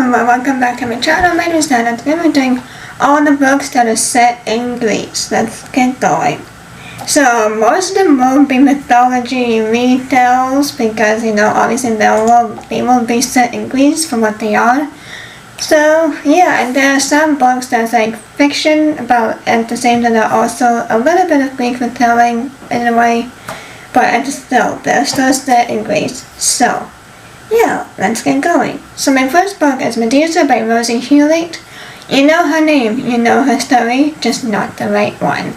everyone, welcome back to my channel. My name is Nana. Today we're doing all the books that are set in Greece. Let's get going. So most of them will be mythology retells because obviously they will be set in Greece for what they are. So yeah, and there are some books that's like fiction about at the same time they're also a little bit of Greek retelling in a way, but they're still set in Greece. So yeah, let's get going. So my first book is Medusa by Rosie Hewlett. You know her name, you know her story, just not the right one.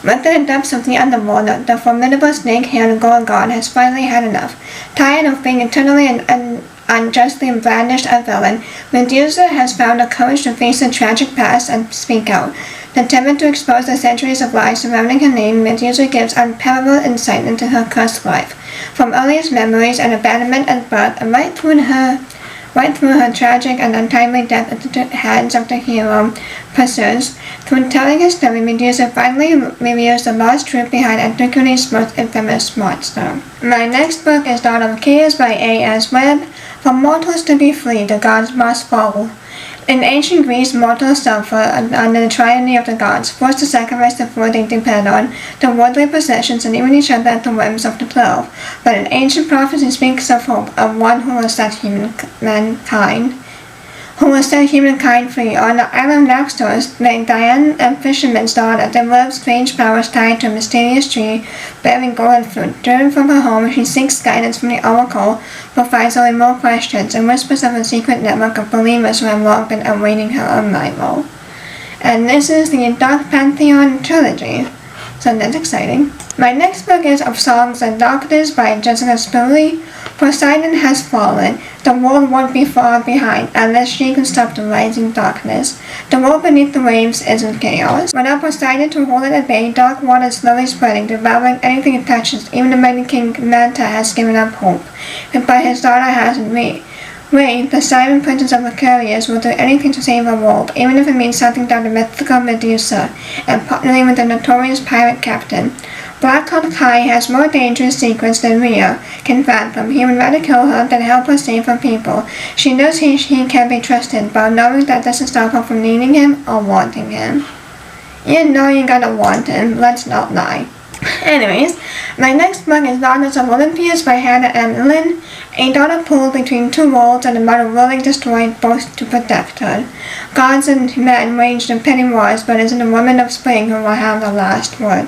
Within the depths of the underworld, the formidable snake-haired Gorgon has finally had enough. Tired of being eternally and unjustly brandished a villain, Medusa has found the courage to face the tragic past and speak out. Determined to expose the centuries of lies surrounding her name, Medusa gives unparalleled insight into her cursed life. From earliest memories and abandonment and birth, right through her tragic and untimely death into the hands of the hero Perseus. Through telling his story, Medusa finally reveals the lost truth behind Antiquity's most infamous monster. My next book is Dawn of Chaos by A.S. Webb. For mortals to be free, the gods must fall. In ancient Greece, mortals suffered under the tyranny of the gods, forced to sacrifice the food they depend on, their worldly possessions, and even each other at the whims of the 12. But an ancient prophecy speaks of hope, of one who will set humankind free. On the island of Naxos, Diane, a fisherman's daughter, develops strange powers tied to a mysterious tree bearing golden fruit. Driven from her home, she seeks guidance from the oracle, but finds only more questions and whispers of a secret network of believers who have long been awaiting her arrival. And this is the Dark Pantheon trilogy. So that's exciting. My next book is Of Songs and Darkness by Jessica Spiley. Poseidon has fallen. The world won't be far behind unless she can stop the rising darkness. The world beneath the waves is in chaos. Without Poseidon to hold it at bay, dark water is slowly spreading, devouring anything it touches. Even the mighty king Manta has given up hope, but his daughter hasn't. Ray, the Siren Princess of Aquarius, will do anything to save her world, even if it means hunting down the mythical Medusa and partnering with the notorious pirate captain. Black-Hawk Kai has more dangerous secrets than Rhea can fathom. He would rather kill her than help her save her people. She knows he can be trusted, but knowing that doesn't stop her from needing him or wanting him. You know you're gonna want him, let's not lie. Anyways, my next book is Daughters of Olympias by Hannah M. Lynn. A daughter pulled between two worlds and a mother willing to destroy both to protect her. Gods and men waged a petty wars, but it's the woman of spring who will have the last word.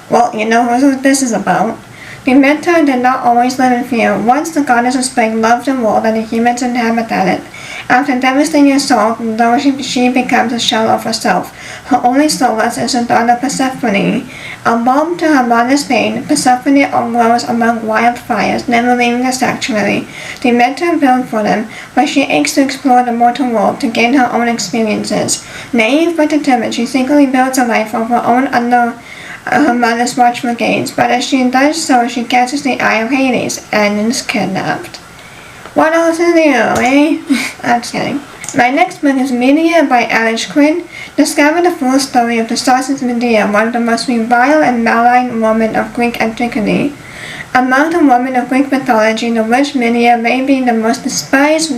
Well, you know what this is about. Demeter did not always live in fear. Once the goddess of spring loved the world and the humans inhabited it. After devastating assault, though she becomes a shell of herself, her only solace is her daughter Persephone. A balm to her mother's pain, Persephone grows among wildfires, never leaving the sanctuary. Demeter built for them, but she aches to explore the mortal world to gain her own experiences. Naive but determined, she secretly builds a life of her own under her mother's watchful gaze, but as she does so, she catches the eye of Hades and is kidnapped. What else is new, eh? I'm just kidding. My next book is Medea by Alice Quinn. Discover the full story of the Sauces Medea, one of the most revile and malign women of Greek antiquity. Among the women of Greek mythology, the witch Medea may be the most despised.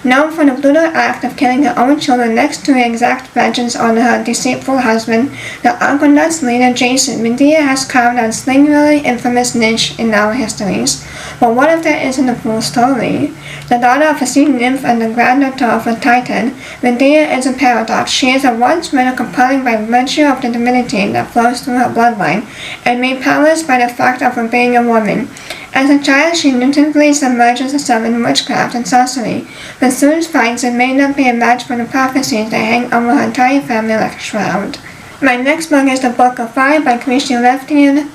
Known for the brutal act of killing her own children next to exact vengeance on her deceitful husband, the Argonauts leader Jason, Medea has carved a singularly infamous niche in our histories. But what if that isn't the full story? The daughter of a sea nymph and the granddaughter of a titan, Medea is a paradox. She is at once rather compelling by virtue of the divinity that flows through her bloodline, and made powerless by the fact of her being a woman. As a child, she innocently submerges herself in witchcraft and sorcery, but soon finds it may not be a match for the prophecies that hang over her entire family like a shroud. My next book is The Book of Fire by Christian Leftian.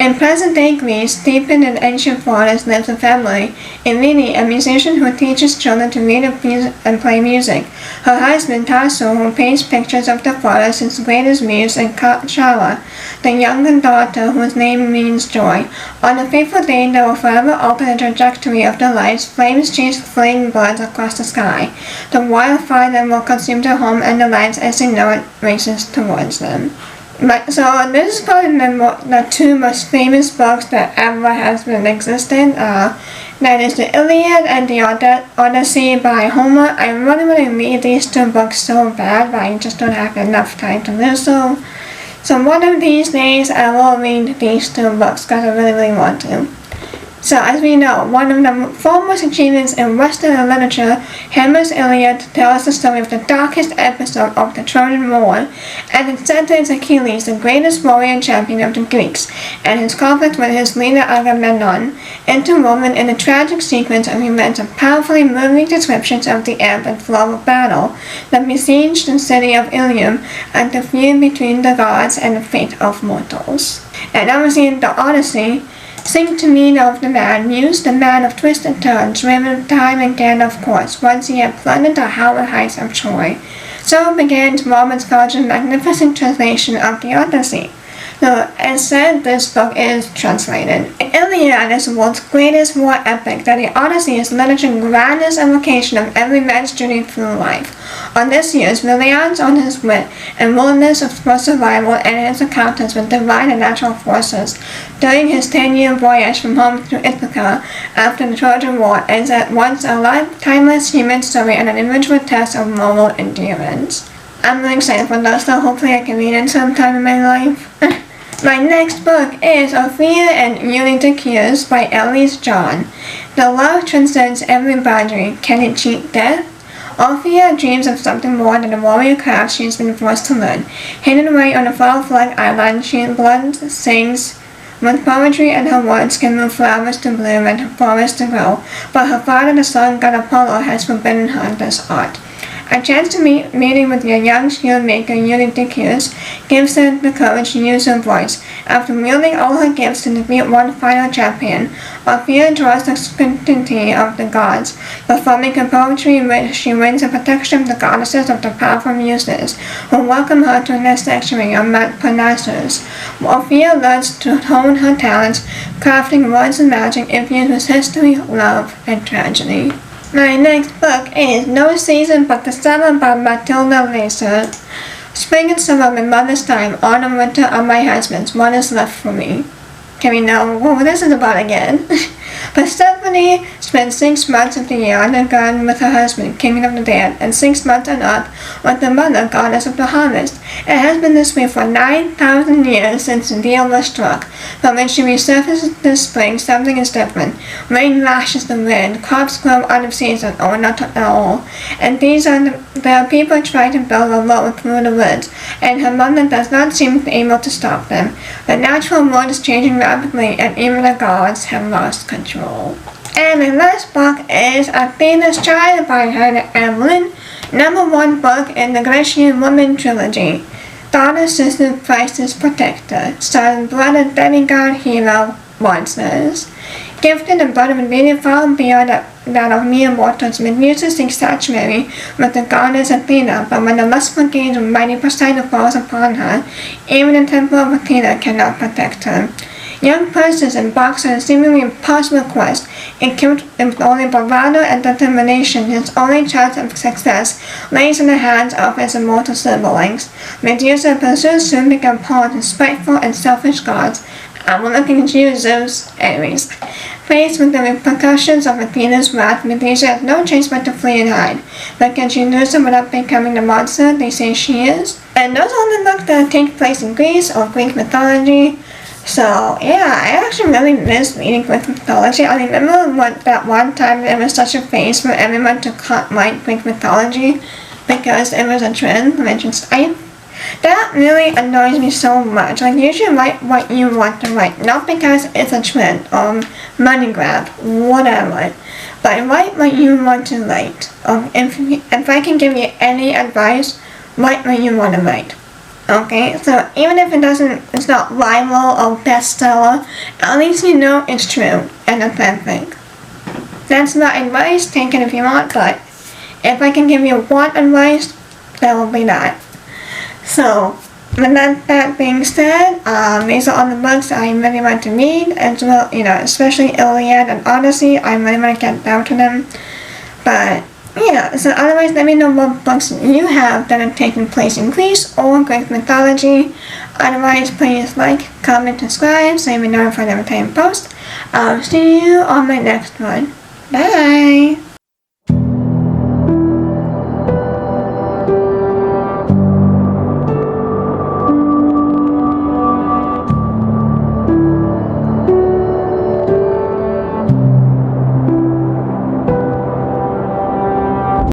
In present-day Greece, steeped in ancient forests, lives a family. Eleni, a musician who teaches children to read and play music. Her husband, Tasso, who paints pictures of the forest, his greatest muse, and Shala, the younger daughter whose name means joy. On a fateful day that will forever alter the trajectory of their lives, flames chase fleeing birds across the sky. The wildfire that will consume their home and their lives as they know it races towards them. So this is probably the two most famous books that ever has been existed. That is the Iliad and the Odyssey by Homer. I really want to read these two books so bad, but I just don't have enough time to do so. So one of these days I will read these two books because I really want to. So as we know, one of the foremost achievements in Western literature, Homer's Iliad tells the story of the darkest episode of the Trojan War, and it centers Achilles, the greatest warrior and champion of the Greeks, and his conflict with his leader Agamemnon, interwoven in a tragic sequence of events and powerfully moving descriptions of the ebb and flow of battle, the besieged city of Ilium, and the feud between the gods and the fate of mortals. And obviously in the Odyssey, sing to me of the man muse, the man of twists and turns, driven time again of course, once he had plundered the hallowed heights of Troy. So begins Robert Scott's magnificent translation of the Odyssey. So, as said, this book is translated. The Iliad is the world's greatest war epic, that the Odyssey is literature's grandest evocation of every man's journey through life. Odysseus relies on his wit and willingness for survival and his encounters with divine and natural forces. During his 10-year voyage from home to Ithaca after the Trojan War is at once a timeless human story and an individual test of moral endurance. I'm really excited for this, so hopefully I can read it sometime in my life. My next book is Ophelia and Eurydice by Elise John. The love transcends every boundary. Can it cheat death? Ophelia dreams of something more than the warrior craft she has been forced to learn. Hidden away on a far-flung island, she blends, sings with poetry, and her words can move flowers to bloom and forests to grow. But her father, the sun god Apollo, has forbidden her this art. A chance to meeting with your young shield maker Eurydice gives her the courage to use her voice. After wielding all her gifts to defeat one final champion, Ophelia draws the scrutiny of the gods. Performing her poetry, she wins the protection of the goddesses of the powerful muses, who welcome her to their sanctuary on Mount Parnassus. Ophelia learns to hone her talents, crafting words and magic infused with history, love, and tragedy. My next book is No Season But the Summer by Matilda Laser. Spring and summer my mother's time, autumn winter are my husband's, what is left for me? Can we know what this is about again? Persephone spent 6 months of the year in the garden with her husband, king of the dead, and 6 months on earth with the mother, goddess of the harvest. It has been this way for 9,000 years since the deal was struck. But when she resurfaces this spring, something is different. Rain lashes the wind, crops grow out of season, or not at all. And there are people trying to build a road through the woods, and her mother does not seem able to stop them. The natural world is changing rapidly, and even the gods have lost control. And my last book is Athena's Child by Hannah Evelyn, #1 book in the Grecian Woman trilogy. Daughter, sister, priestess, protector, son, brother, demigod, hero, monsters. Gifted and blood of immediate far beyond that of mere mortals, Medusa seeks sanctuary with the goddess Athena, but when the lustful gaze of mighty Poseidon falls upon her, even the temple of Athena cannot protect her. Young persons embarks on a seemingly impossible quest, equipped with only bravado and determination. His only chance of success lays in the hands of his immortal siblings. Medusa pursues soon become pawns to spiteful and selfish gods. I'm looking at you, Zeus. Anyways, faced with the repercussions of Athena's wrath, Medusa has no choice but to flee and hide. But can she lose them without becoming the monster they say she is? And those are the books that take place in Greece or Greek mythology. So, yeah, I actually really miss reading Greek mythology. I remember that one time there was such a phase for everyone to write Greek mythology because it was a trend, that really annoys me so much. Like, you should write what you want to write, not because it's a trend or money grab, whatever. But write what you want to write. If I can give you any advice, write what you want to write. Okay, so even if it's not rival or bestseller, at least you know it's true and authentic. That's not advice, take it if you want, but if I can give you one advice, that will be that. So, with that being said, these are all the books I really want to read, as well, especially Iliad and Odyssey. I really want to get down to them. But yeah, so otherwise let me know what books you have that are taking place in Greece or Greek mythology. Otherwise, please like, comment, subscribe so you'll be notified every time I post. I'll see you on my next one. Bye!